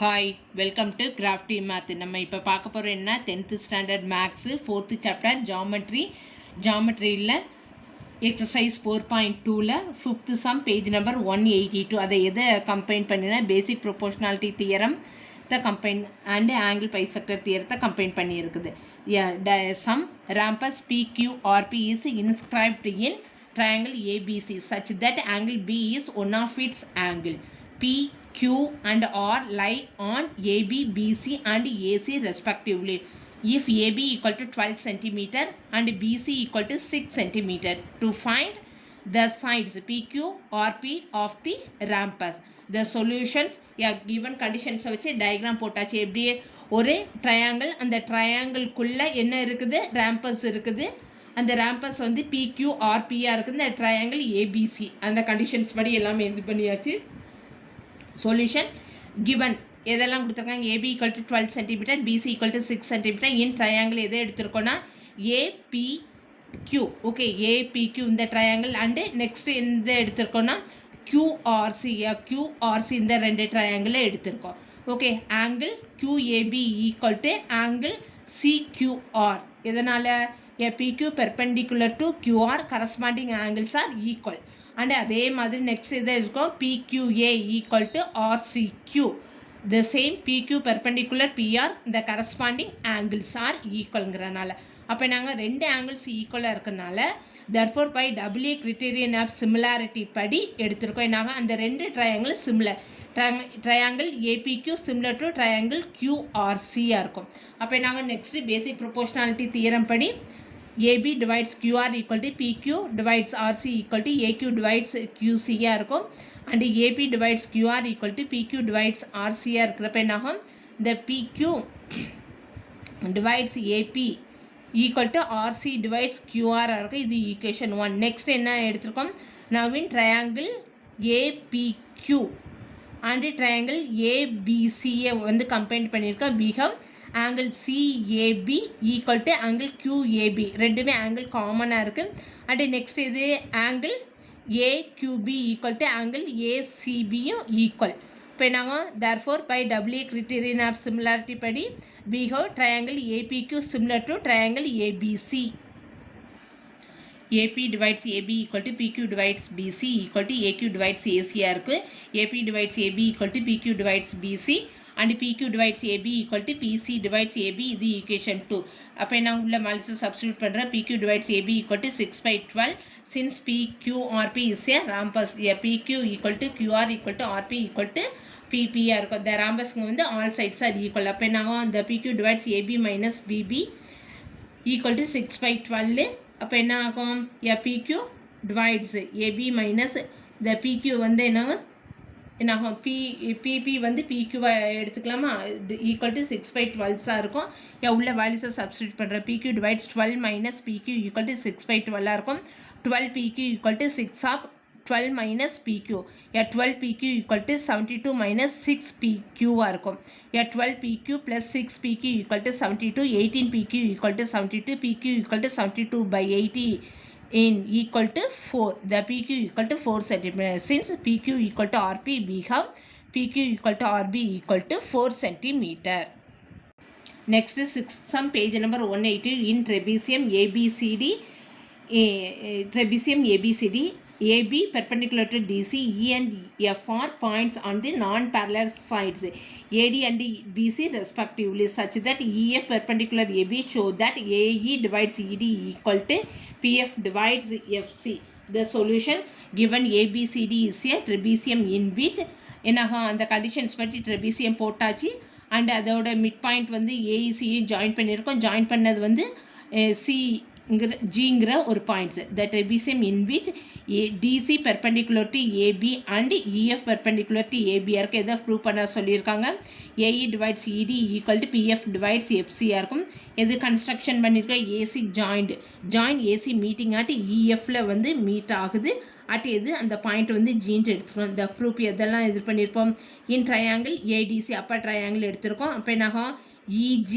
Hi, welcome to Crafty Math. நம்ம இப்போ பார்க்க போகிறோம் என்ன 10th standard maths 4th chapter ஜாமெட்ரியில் எக்ஸசைஸ் 4.2ல் 5th சம் பேஜ் நம்பர் 182. அதை எதை கம்பைன் பண்ணினா basic proportionality theorem combine and angle bisector தியரத்தை கம்பைன் பண்ணியிருக்குது. Sum rampus PQRP is inscribed in triangle ABC such that angle B is one of its angle. P, Q and R lie on AB, BC and AC respectively. If AB equal to 12 cm and BC equal to 6 cm, to find the sides PQ, RP of the rampus. The solutions given conditions வச்சு diagram போட்டாச்சு. எப்படியே ஒரு triangle, அந்த ட்ரையாங்கிள்குள்ளே என்ன இருக்குது, rhombus இருக்குது. அந்த rhombus வந்து PQRPயாக இருக்குது. இந்த ட்ரையாங்கிள் ABC அந்த கண்டிஷன்ஸ் படி எல்லாமே இது பண்ணியாச்சு. சொல்யூஷன் கிவன் எதெல்லாம் கொடுத்துருக்காங்க, AB equal to 12 cm, BC equal to 6 cm. In triangle எதை எடுத்திருக்கோன்னா APQ. ஓகே, APQ இந்த ட்ரையாங்கிள் அண்டு நெக்ஸ்ட் எந்த எடுத்திருக்கோன்னா QRC. QRC இந்த ரெண்டு ட்ரையாங்கிளை எடுத்திருக்கோம். Okay, angle QAB equal to angle CQR. இதனால் PQ perpendicular to QR, corresponding angles R equal. And அதே மாதிரி next இதை இருக்கும் PQA equal to RCQ. The same PQ perpendicular PR, இந்த கரஸ்பாண்டிங் ஆங்கிள்ஸ் ஆர் ஈக்குவல்ங்கிறனால அப்போ நாங்கள் ரெண்டு ஆங்கிள்ஸ் ஈக்குவலாக இருக்கிறனால therefore by WA criterion of similarity படி எடுத்திருக்கோம். என்னாக அந்த ரெண்டு triangle similar. Triangle APQ similar to triangle QRCயாக இருக்கும். அப்போ நாங்கள் நெக்ஸ்ட்டு பேசிக் ப்ரொபோர்ஷனாலிட்டி தியரம் படி AB divides QR equal to PQ divides RC equal to AQ divides QCயாக இருக்கும். And AP divides QR equal to PQ divides RCயாக இருக்கிறப்ப என்னாகும், இந்த PQ divides AP equal to RC divides QR இருக்கும். இது equation 1. Next என்ன எடுத்திருக்கோம், நவீன் ட்ரையாங்கிள் APQ அண்ட் ட்ரையாங்கிள் ABCயை வந்து கம்பைன் பண்ணியிருக்கோம். Become angle CAB equal to angle QAB, ரெண்டுமே ஆங்கிள் காமனாக இருக்குது. அண்டு நெக்ஸ்ட் இது angle AQB equal to angle ACBயும் ஈக்குவல். இப்போ நாங்கள் therefore by WA criterion of similarity படி behave triangle APQ similar to triangle ABC. AP divides AB equal to PQ divides BC equal to AQ divides ACயாக இருக்குது. AP divides AB equal to PQ divides BC and PQ divides AB equal to PC divides AB. இது equation 2. அப்போ நான் உள்ள மாலிசை substitute பண்ணுறேன். PQ divides AB equal to 6/12 since PQRP is a rampus. PQ equal to QR equal to RP equal to PPயாக இருக்கும். இந்த ராம்பஸ்க்கு வந்து all sides are equal. அப்போ நாங்கள் இந்த PQ divides AB minus BB equal to 6/12. அப்போ என்ன ஆகும், PQ டிவைட்ஸ் AB மைனஸ் இந்த PQ வந்து என்னாகும் PP வந்து PQவை எடுத்துக்கலாமா, ஈக்குவல் டு 6/12 இருக்கும். உள்ள வேல்யூஸை சப்ஸ்டியூட் பண்ணுறேன். PQ divides 12 minus PQ equal to 6/12 இருக்கும். 12 PQ equal to 6 of 12 minus PQ. 12 PQ equal to 72 minus 6 PQவாக இருக்கும். 12 PQ plus 6 PQ equal to 72. 18 PQ equal to 72. PQ equal to 72 by 80 in equal to 4. The PQ equal to 4 cm. Since PQ equal to RP, we have PQ equal to RB equal to 4 cm. Next is sum page number 180 in trapezium ABCD. Trapezium ABCD. AB perpendicular to DC, E and F are points on the non-parallel sides AD and BC respectively, such that EF perpendicular AB show that AE divides ED equal to PF divides FC. The solution given ABCD is a trapezium in which அந்த conditions பற்றி trapezium போட்டாச்சு. And அதோட mid point வந்து AECயும் join பண்ணியிருக்கோம். Join பண்ணது வந்து Gங்கிற ஒரு points. The trapezium in which DC perpendicular to AB and EF perpendicular to AB இருக்குது. எதை ப்ரூவ் பண்ண சொல்லியிருக்காங்க, AE divides ED equal to PF divides FCயாக இருக்கும். எது கன்ஸ்ட்ரக்ஷன் பண்ணியிருக்கோம், AC ஜாயின் AC மீட்டிங் ஆட்டு EFல வந்து மீட் ஆகுது. அட் எது அந்த பாயிண்ட் வந்து ஜீன்ட்டு எடுத்துக்கணும். இந்த ப்ரூஃப் எதெல்லாம் இது பண்ணியிருப்போம், in triangle ADC upper triangle எடுத்திருக்கோம். அப்போ என்னாகும், EG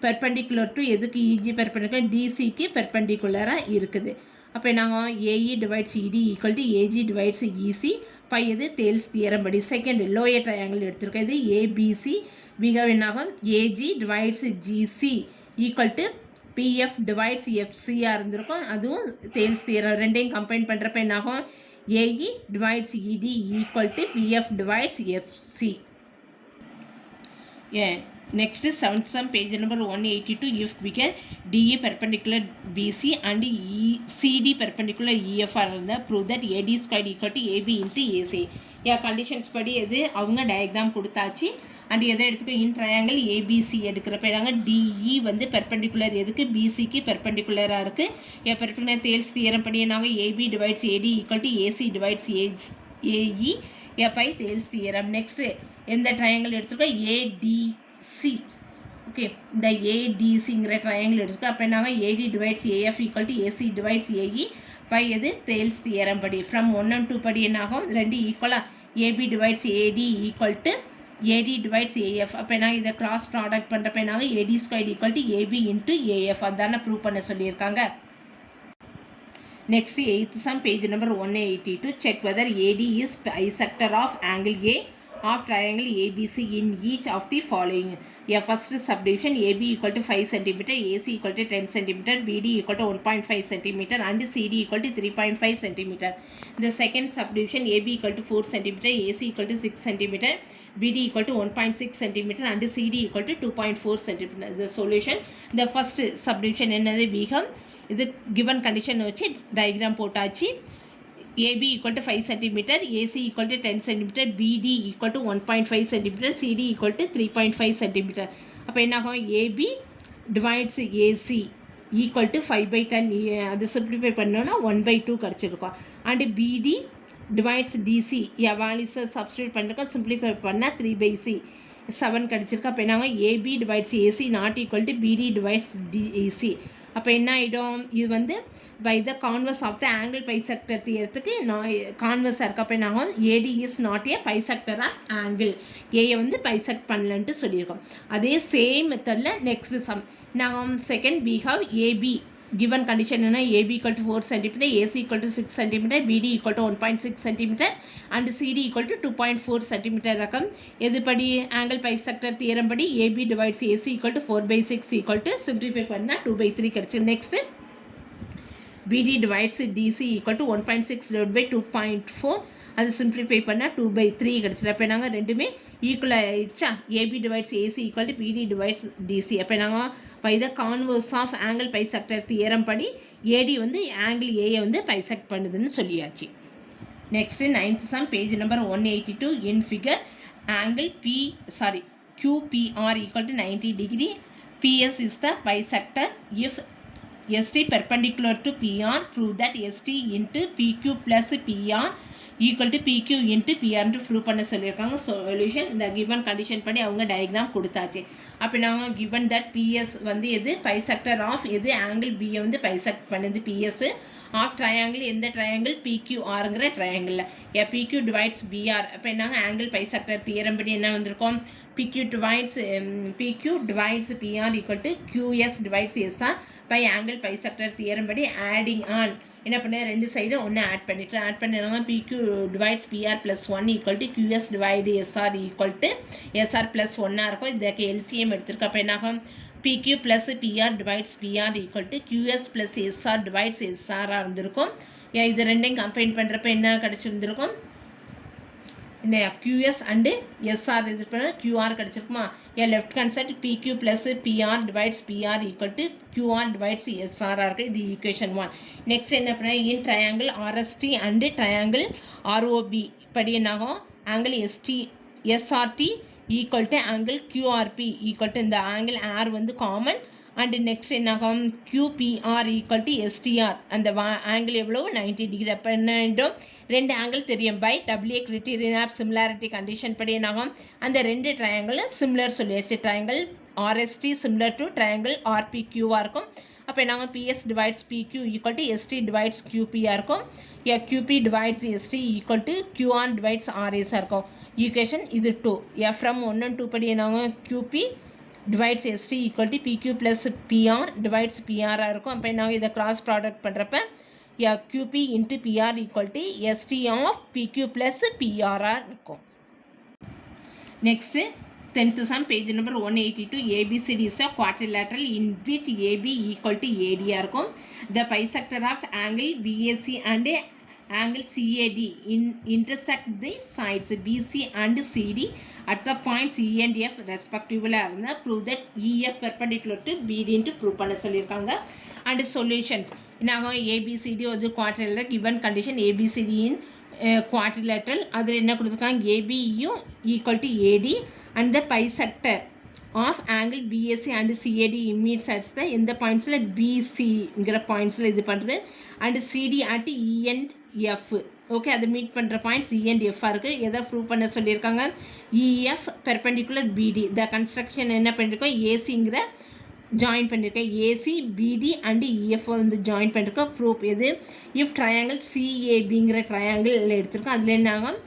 பெர்பெண்டிகுலர் டு எதுக்கு EG பெர்பெண்டிகுலர், DCக்கு பெர்பெண்டிகுலராக இருக்குது. அப்போ நாங்கள் AE divides ED equal to AG divides EC by எது தேல்ஸ் தியரம் படி. செகண்ட் லோயர் ட்ரையாங்கிள் எடுத்திருக்கோம். இது ஏபிசி பிஹவ் என்னாகும் AG divides GC equal to PF divides எஃப்சியாக இருந்திருக்கும். அதுவும் தேல்ஸ் தியரம். ரெண்டையும் கம்பைன் பண்ணுறப்ப என்னாகும் AE divides ED equal to PF divides FC. Next is 7th sum, page number 182. If bigger DE perpendicular BC and CD perpendicular EF are prove that AD squared equal to AB into AC. Conditions படி எது அவங்க diagram கொடுத்தாச்சு. And எதை எடுத்துக்கோ இன் triangle ABC எடுக்கிறப்ப நாங்கள் DE வந்து perpendicular எதுக்கு பிசிக்கு பெர்பெண்டிகுலராக இருக்குது. பெர்பெண்டிகுலர் தேல்ஸ் தியரம் படி நாங்கள் AB divides AD equal to AC divides AE by Thales theorem. Next எந்த ட்ரையாங்கிள் எடுத்துருக்கோம் ஏடிசி. ஓகே, இந்த ஏடிசிங்கிற ட்ரையாங்கிள் எடுத்துருக்கோம். அப்போ நாங்கள் AD divides AF equal to AC divides AE by எது தேல்ஸ் தியரம் படி. ஃப்ரம் 1 and 2 படி என்னாகும் ரெண்டு ஈக்குவலாக AB divides AD equal to AD divides AF. அப்போ நாங்கள் இதை கிராஸ் ப்ராடக்ட் பண்ணுறப்ப நாங்கள் AD square equal to AB into AF அதான ப்ரூவ் பண்ண சொல்லியிருக்காங்க. Next 8th sum, page number 182. Check whether AD is bisector of angle A of triangle ABC in each of the following. First subdivision AB equal to 5 cm, AC equal to 10 cm, BD equal to 1.5 cm and CD equal to 3.5 cm. The second subdivision AB equal to 4 cm, AC equal to 6 cm, BD equal to 1.6 cm and CD equal to 2.4 cm. The solution. The first subdivision என்னது வீகம். இது given condition வச்சு diagram போட்டாச்சு. AB equal to 5 cm, AC equal to 10 cm, BD equal to 1.5 cm, CD equal to 3.5 cm. அப்போ என்னாகும் AB divides AC equal to 5/10. அது simplify பண்ணோன்னா 1/2 கிடச்சிருக்கோம். And BD divides DC வேல்யூஸை சப்ஸ்டியூட் பண்ணுறதுக்கு சிம்பிளிஃபை பண்ணால் 3/C 7 கிடச்சிருக்கு. அப்போ என்னாகும் AB divides AC not equal to BD divides DC. அப்போ என்ன ஆகிடும் இது வந்து by the converse of the angle bisector தியரத்துக்கு கான்வர்ஸாக இருக்க. அப்போ நாங்கள் AD is not a bisector of angle ஏயை வந்து பைசெக்ட் பண்ணலன்ட்டு சொல்லியிருக்கோம். அதே சேம் மெத்தடில் நெக்ஸ்ட் சம் நாங்கள் second we have AB given condition என்ன AB equal to 4 cm, AC equal to 6 cm, BD equal to 1.6 cm and CD equal to 2.4 cm ரகம். எதுபடி angle bisector theorem படி AB divides AC equal to 4/6 equal to simplify பண்ணால் 2/3 கிடச்சி. Next BD divides DC equal to 1.6 divided by 2.4 அது simplify பண்ணால் 2/3 கிடச்சிடும். அப்போ நாங்கள் ரெண்டுமே ஈக்குவல் ஆகிடுச்சா. AB divides AC equal to BD divides DC. அப்போ நாங்கள் by the converse of angle bisector theorem படி ஏடி வந்து ஆங்கிள் ஏயை வந்து பைசெக்ட் பண்ணுதுன்னு சொல்லியாச்சு. Next 9th sum, page number 182. In figure angle QPR equal to 90 degree. PS is the bisector. If ST perpendicular to PR, prove that ST into PQ plus PR equal to PQ into PR என்று prove பண்ண சொல்லியிருக்காங்க. Solution இந்த given condition படி அவங்க diagram கொடுத்தாச்சு. அப்போ நாங்கள் given that PS வந்து எது பைசெக்டர் ஆஃப் எது ஆங்கிள் பியை வந்து பைசெக்ட் பண்ணுது பிஎஸ் ஆஃப் ட்ரையாங்கிள் எந்த ட்ரையாங்கிள் PQRங்கிற ட்ரையாங்கிளில் PQ டிவைட்ஸ் BR. அப்போ என்னங்க ஆங்கிள் பைசெக்டர் தியரம் படி என்ன வந்திருக்கோம் PQ divides PR equal to QS divides SR by angle bisector theorem படி ஆடிங் ஆன் என்ன பண்ண ரெண்டு சைடும் ஒன்று ஆட் பண்ணிடுறாங்க. PQ divides PR plus 1 equal to QS divide SR equal to SR plus 1 இருக்கும். இதுக்கு LCM எடுத்திருக்கு. அப்போ என்னாகும் PQ plus PR divides PR equal to QS plus SR divides SR இருந்திருக்கும். இது ரெண்டையும் கம்பைன் பண்ணுறப்ப என்ன கிடச்சிருந்துருக்கும் என்ன QS அண்டு SR இது பண்ண QR கிடச்சிருக்குமா. Left hand side PQ plus PR divides PR equal to QR divides SR இருக்குது. இது ஈக்குவேஷன் 1. நெக்ஸ்ட் என்ன பண்ண in triangle RST and triangle ROB படி என்னாகும் angle SRT equal to angle QRP equal to இந்த ஆங்கிள் R வந்து common and next என்னாகும் QPR equal to STR அந்த ஆங்கிள் எவ்வளோ 90 டிகிரி. அப்போ என்ன ரெண்டு ஆங்கிள் தெரியும் by WA criterion of similarity condition படி என்னாகும் அந்த ரெண்டு ட்ரையாங்கிளும் சிமிலர் சொல்லியாச்சு. Triangle RST similar to triangle RPQவாக இருக்கும். அப்போ நாங்கள் PS divides PQ equal to ST divides QPயாக இருக்கும். QP divides ST equal to QR divides RS இருக்கும். ஈக்குவேஷன் இது 2. ஃப்ரம் 1 and 2 படி நாங்கள் QP divides ST equal to PQ plus PR divides PR இருக்கும். அப்போ நாங்கள் இதை கிராஸ் ப்ராடக்ட் பண்ணுறப்ப QP into PR equal to ST of PQ plus PRR இருக்கும். Next, 10th sum, page number 182. ABCD is a quadrilateral in which AB equal to AD இருக்கும். The bisector of angle BAC and angle CAD intersect the sides BC and CD at the points E and F respectively. Prove that EF perpendicular to BD into prove பண்ண சொல்லியிருக்காங்க. And solutions என்னாகும், ABCD ஒரு quadrilateral given condition ABCD in quadrilateral அதில் என்ன கொடுத்துருக்காங்க, ABU equal to AD and the bisector of angle BAC and CAD meets at the இந்த பாயிண்ட்ஸில் BCங்கிற பாயிண்ட்ஸில் இது பண்ணுறது and CD at E and F. Okay, அது meet பண்ணுற பாயிண்ட்ஸ் E and F இருக்குது. எதை ப்ரூவ் பண்ண சொல்லியிருக்காங்க, EF perpendicular BD. The construction என்ன பண்ணியிருக்கோம், ஏசிங்கிற ஜாயின் பண்ணியிருக்கேன், ஏசி பிடி அண்டு இஎஃப் வந்து ஜாயின் பண்ணியிருக்கோம். ப்ரூஃப் எது, இஃப் ட்ரையாங்கிள் சிஏபிங்கிற ட்ரையாங்கிள் எடுத்திருக்கோம். அதில் என்ன ஆகும்,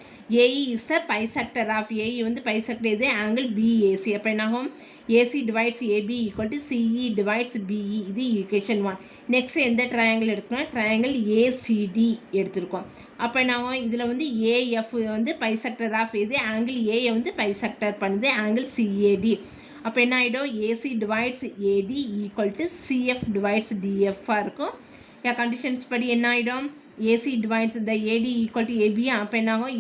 AE is the bisector of AE வந்து பைசெக்டர் எது, ஆங்கிள் பிஏசி. அப்போ என்னாகும், AC divides AB equal to CE divides BE. இது ஈக்குவேஷன் 1. நெக்ஸ்ட் எந்த ட்ரையாங்கிள் எடுத்துக்கோம், ட்ரையாங்கிள் ஏசிடி எடுத்திருக்கோம். அப்போ என்னாகும், இதில் வந்து ஏஎஃப் வந்து பைசெக்டர் ஆஃப் எது, ஆங்கிள் ஏயை வந்து பைசெக்டர் பண்ணுது, ஆங்கிள் சிஏடி. அப்போ என்ன ஆகிடும், AC divides AD equal to CF divides டிஎஃப்பாக இருக்கும். கண்டிஷன்ஸ் படி என்ன ஆகிடும், ஏசி டிவைட்ஸ் இந்த ஏடி ஈக்குவல் டு ஏபி. அப்போ என்ன ஆகும்,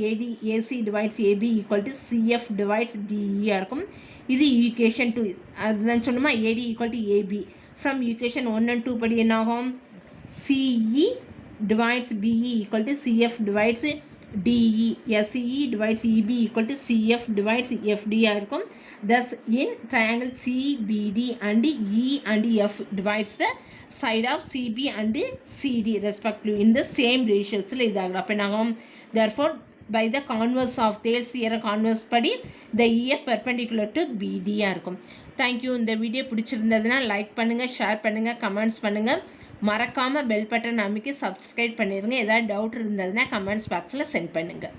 AC divides AB equal to CF divides டிஇயாக இருக்கும். இது ஈக்குவேஷன் 2. அதுதான் சொன்னோமா, AD equal to AB. From equation 1 and 2 படி என்ன ஆகும், CE divides BE equal to CF divides DE, SCE divides EB equal to CF divides FD இருக்கும். Thus in triangle CBD and E and F divides the side of CB and CD respectively in the same ratios. அப்போ நாங்கள் therefore by the converse of Thales theorem converse படி the EF perpendicular to BD இருக்கும். Thank you. இந்த video பிடிச்சிருந்ததுன்னா like பண்ணுங்கள், share பண்ணுங்கள், comments பண்ணுங்கள். மறக்காமல் பெல் பட்டன் அமைக்கி சப்ஸ்கிரைப் பண்ணிடுங்க. ஏதாவது டவுட் இருந்ததுன்னா கமெண்ட்ஸ் பாக்ஸில் சென்ட் பண்ணுங்கள்.